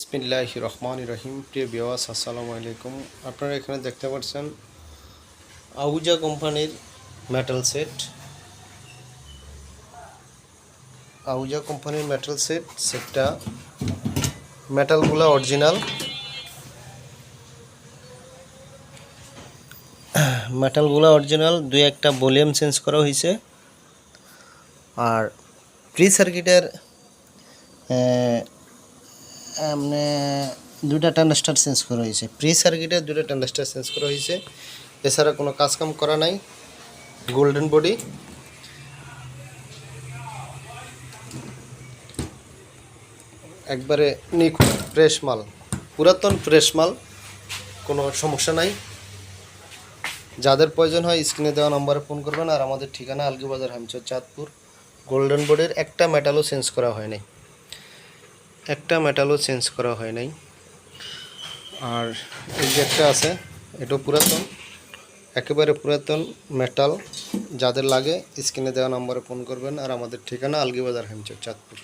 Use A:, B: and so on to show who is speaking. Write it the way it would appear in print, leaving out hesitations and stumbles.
A: বিসমিল্লাহির রহমানির রহিম। প্রিয় ভিউয়ার্স, আসসালামু আলাইকুম। আপনারা এখানে দেখতে পাচ্ছেন আহুজা কোম্পানির মেটাল সেট। আহুজা কোম্পানির মেটাল সেটটা মেটালগুলো অরিজিনাল, দুই একটা ভলিউম চেঞ্জ করা হয়েছে। আর প্রি সার্কিটের দুটা ট্রানজিস্টর চেঞ্জ করা হয়েছে। এছাড়া কোনো কাজকাম করা নাই। গোল্ডেন বডি, একবারে নিখুঁত ফ্রেশ মাল, পুরাতন ফ্রেশ মাল, কোনো সমস্যা নাই। যাদের প্রয়োজন হয় স্ক্রিনে দেওয়া নম্বরে ফোন করবেন। আর আমাদের ঠিকানা আলগীবাজার, হামচর, চাঁদপুর। গোল্ডেন বডির একটা মেটালও চেঞ্জ করা হয় নাই, আর এই যে একটা আছে, এটা পুরাতন, একেবারে পুরাতন মেটাল। যাদের লাগে স্ক্রিনে দেওয়া নম্বরে ফোন করবেন। আর আমাদের ঠিকানা আলগীবাজার, হামচর, চাঁদপুর।